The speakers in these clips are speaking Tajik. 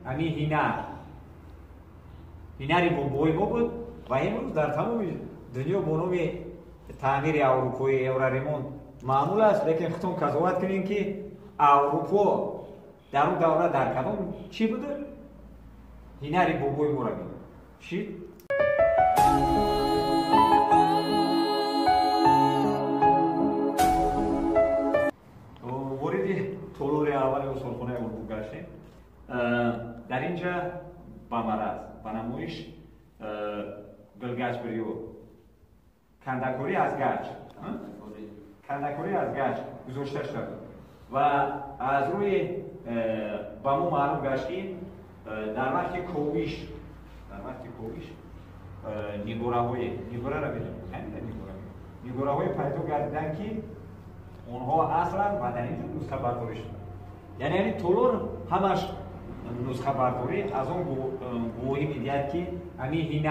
همین هنری بابای ما بود و امروز در تمام دنیا به نام تعمیر اروپایی اورارمون معمول است. لیکن خودتون قضاوت کنین که اروپا در اون دوره در کدام چی بوده؟ هنری بابای ما را چی؟ طولور اول اصولخانه اروپا گشتیم. در اینجا با مرز با نمایش گلگچ بریو کندکوری از گچ گذاشته شد و از روی با ما معلوم گشتیم در وقت کویش نیگوراهای پیدا گردیدن که اونها اصلا و در اینجا نسخه برداری شدن. یعنی طولور همش نسخه برداری از اون گوهی میدید که همین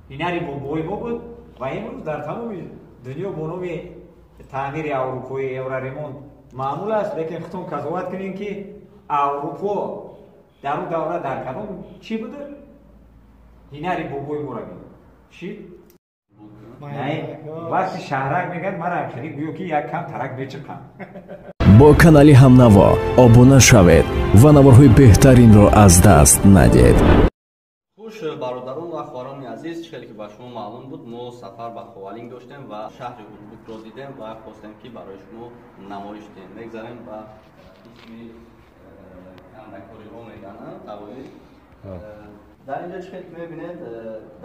هنری بابای ما بود و امروز در تمام دنیا به نام تعمیر اروپایی اورارمون معمول است. لیکن خودتون قضاوت کنین که اروپا در اون دوره در کدام چی بوده؟ هنری بابای ما را چی؟ وقتی شهرک میگن من همچنی گویو که یک کم ترک بچقم. با کانالی همنوا обуна шавед ва наворҳои беҳтаринро аз даст надиҳед. хуш бародарон ва хӯрони азиз, чхеле ки ба шумо маълум буд мо сафар ба Ховалин доштем ва шаҳри Улбукро дидем ва хостем ки барои шумо намоиш диҳем. мегзарем ба исми кандакориҳо мегананд тавои дар инҷо чхеле ки мебинед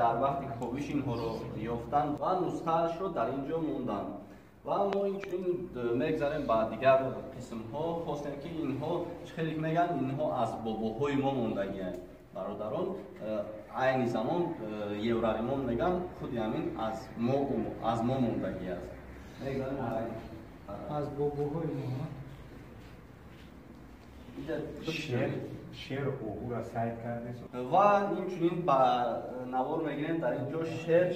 дар вақти ковиш инҳоро ёфтанд ва нусхаашро дар инҷо монданд ва мо инчунин мегзарем ба дигар қисмҳо. хостем ки инҳо чхеле ки мегӯянд инҳо аз бобоҳои мо мондагиянд. бародарон айни замон евраримон мегӯянд худи ҳамин аз мо мондагӣ аст. мегзарем аз бобоҳои мо шер оҳура сайд кардем ва инчунин ба навор мегирем дар инҷо шер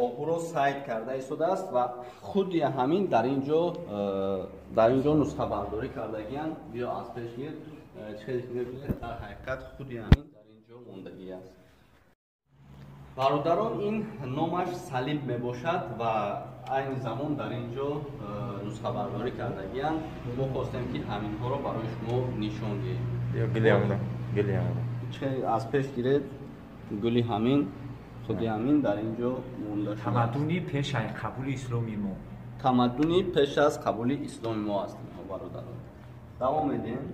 оҳуро сайд карда истодааст ва худи ҳамин дар инҷо нусхабардорӣ кардагиянд. биё аз пеш гир чхеле ки мебинед дар ҳақиқат худи ҳамин дар инҷо мондагӣ аст. бародарон ин номаш салиб мебошад ва айни замон дар инҷо нусхабардорӣ кардагиянд. мо хостем ки ҳаминҳоро барои шумо нишон диҳем. аз пеш гиред гули ҳамин худи ҳамин дар инҷо монда шуда. тамаддуни пеш аз қабули исломи мо тамаддуни пеш аз қабули исломи мо аст. бародарон давом медиҳем.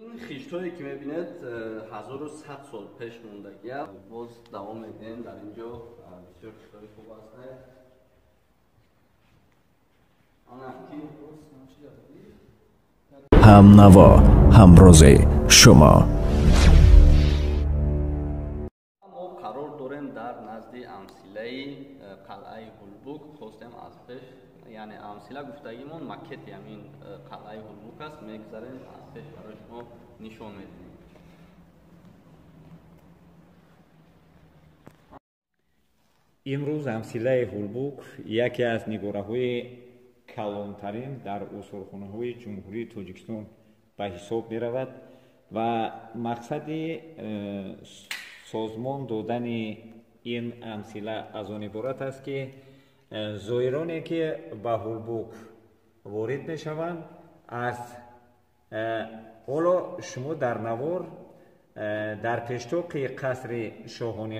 ин хиштое ки мебинед 1100 сол пеш мондагияст. боз давом медиҳем. дар инҷо бисёр хиштои хуб аст. ҳамнаво ҳамрози шумо. мо қарор дорем дар назди амсилаи қалъаи Улбук. хостем аз пеш яъне амсила гуфтагимон макети ҳамин қалъаи Улбук аст. мегзарем аз пеш барои шумо нишон медиҳем. имрӯз амсилаи Улбук яке аз нигораҳои калонтарин дар усулхонаҳои ҷумҳурии Тоҷикистон ба ҳисоб меравад ва мақсади созмон додани ин амсила аз он иборат аст ки зоироне ки ба Улбук ворид мешаванд аз ҳоло шумо дар навор дар пештоқи қасри шоҳони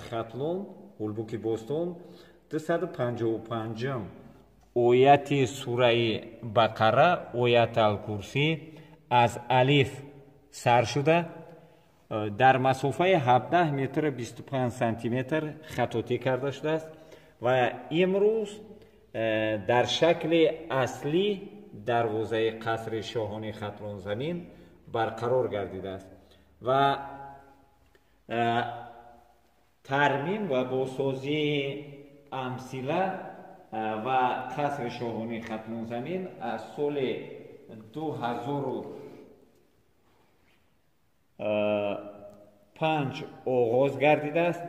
Хатлон Улбуки Бостон 255 ояти сураи Бақара оят алкурсӣ аз алиф сар шуда дар масофаи 17 метр 25 сантиметр хатотӣ карда шудааст ва имрӯз дар шакли аслӣ дарвозаи қасри шоҳони Хатлонзамин барқарор гардидааст ва тармим ва босозии амсила ва қасри шоҳони Хатлонзамин аз соли 2005 оғоз гардидааст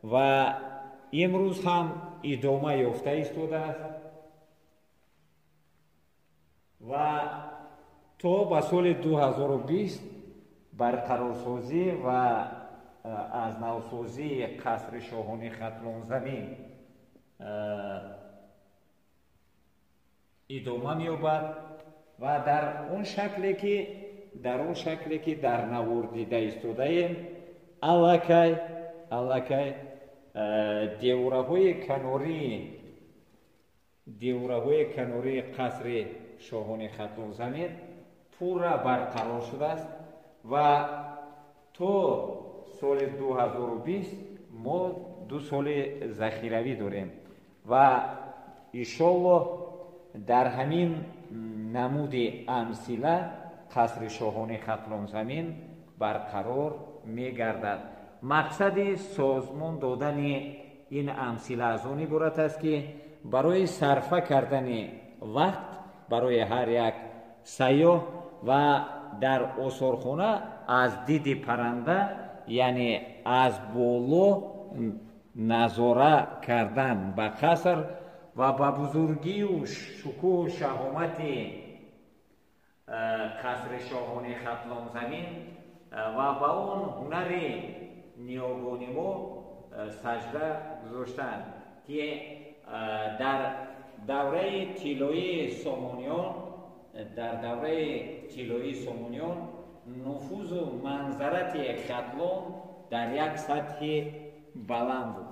ва имрӯз ҳам идома ёфта истодааст ва تا به سال 2020 برقرارسازی و از نوسازی قصر شاهانه ختلان زمین ادامه می‌یابد و در اون شکلی که در نوردیده ایستاده الکی دیوارهای کناری قصر شاهانه ختلان زمین پورا برقرار شده است و تا سال 2020 ما 2 سال ذخیروی داریم و انشالله در همین نمود امثله قصر شاهانه ختلان زمین برقرار می‌گردد. مقصد سازمان دادن این امثله از آن عبارت است که برای صرفه کردن وقت برای هر یک سیاح و در آثارخانه از دید پرنده، یعنی از بالا نظاره کردن به قصر و به بزرگی و شکوه و شهامت قصر شاهانه ختلان زمین و به اون هنر نیاگانی ما سجده گذاشتند که در دوره طلایی سامانیان نفوذ و منظرت ختلان در یک سطح بلند بود.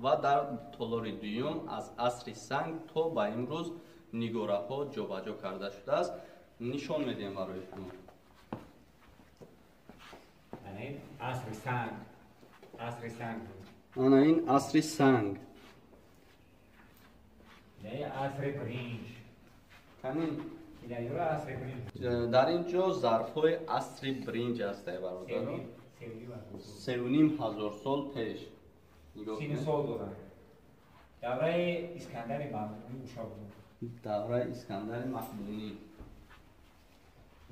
و در تالار دوم از عصر سنگ تا به امروز نگاره ها جابجا کرده شده است. نشان میدیم برای شما. یعنی عصر سنگ آن این عصر سنگ نه عصر برنج. همین عصر برنج. در اینجا ظرف های عصر برنج است برادران. 3,500 سال پیش. 3 سال دارن. دوره اسکندر مقدونی دوره اسکندر مقدونی.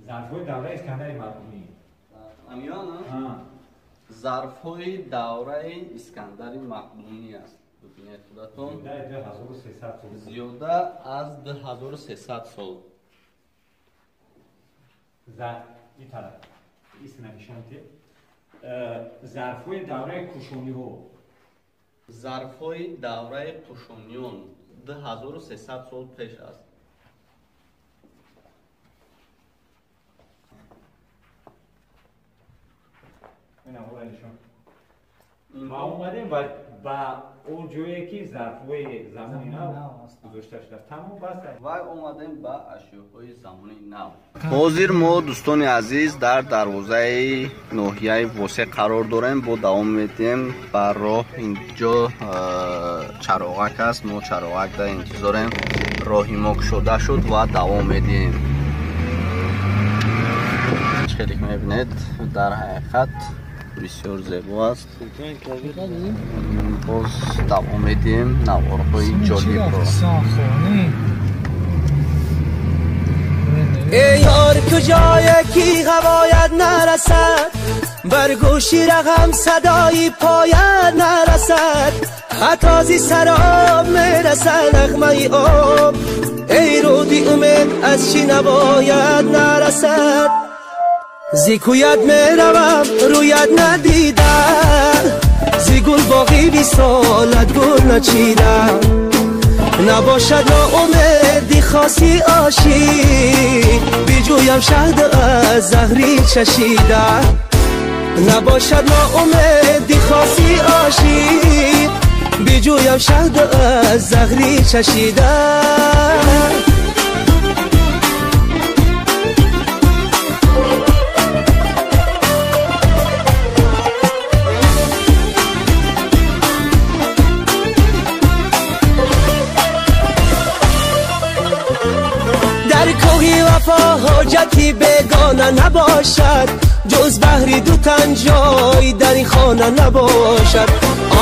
ظرف‌های دوره اسکندر مقدونی. امیان ظرف‌های دوره اسکندر مقدونی است. ببینید خودتون. 2300 سال. زیاده از 2300 سال. این طرف. اسم نشانته. ظرف‌های دوره کوشانی‌ها. ظرف‌های دوره کوشانیان 2300 سال پیش است. ما اومدیم و اون جایی که ظرف‌های زمانی نو گذاشته شده تمام بسته و اومدیم به اشیاءهای زمانی نو. حاضر ما دوستان عزیز در دروازه ناحیه واسه قرار داریم. با دوام میدیم بر راه. اینجا چراغک است. ما چراغک در انتظاریم. راهی ما گشوده شد و دوام میدیم. خیلی میبینید در حقیقت بسیار زیبا است. باز دوام میدیم نوارهای جالب رو. ای یار کجای کی هوایت نرسد، بر گوشی رقم صدایی پایت نرسد، حتی زی سراب میرسد نغمه آب. ای رودی امید از چی نباید نرسد، زی کویت میروم رویت ندیدم، زی گل باقی 20 سالت گل نچیدم. نباشد ناامیدی خاصی عاشق، بیجویم شهد از زهری چشیدم. نباشد ناامیدی خاصی عاشق، بیجویم شهد از زهری چشیدم. حاجتی بگانه نباشد، جز بحری دو تن جای در این خانه نباشد.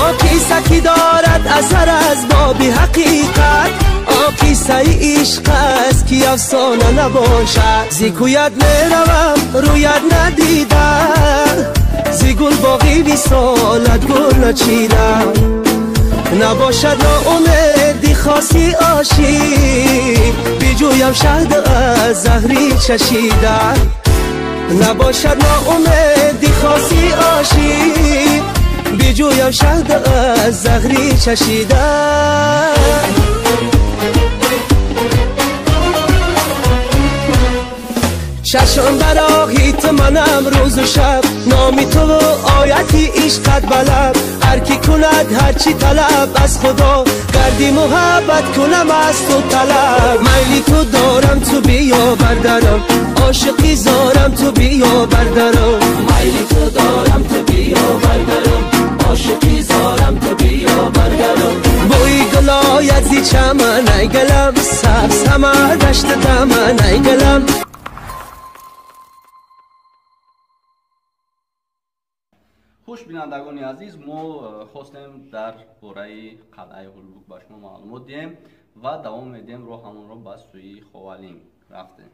آن کیسه کی دارد صد اثر از باب حقیقت قصه عشق است که افسانه نباشد زی کویت میروم رویت ندیدم زی گل باقی وصالت گل نچیدم نباشد ناامیدی خاصی عاشق بجویم شهد از زهری چشیدن نباشد ناامیدی خاصی عاشق بجویم شهد از زهری چشیدن چشم براغی تو منم روز و شب نامی تو و آیتی عشقت بلب هر کی کند هرچی طلب از خدا گردی محبت کنم از تو طلب میلی تو دارم تو بیا بردارم عاشقی زارم تو بیا بردارم میلی تو دارم تو بیا بردارم عاشقی زارم تو بیا بردارم بوی گلایت زی چمن ای گلم سبز همه دشت دمن ای گلم. خوش بینندگان عزیز ما خواستیم در باره قلعه هولبوک به شما معلومات دیم و دوام میدیم رو همون رو به سوی خوالینگ رفتیم.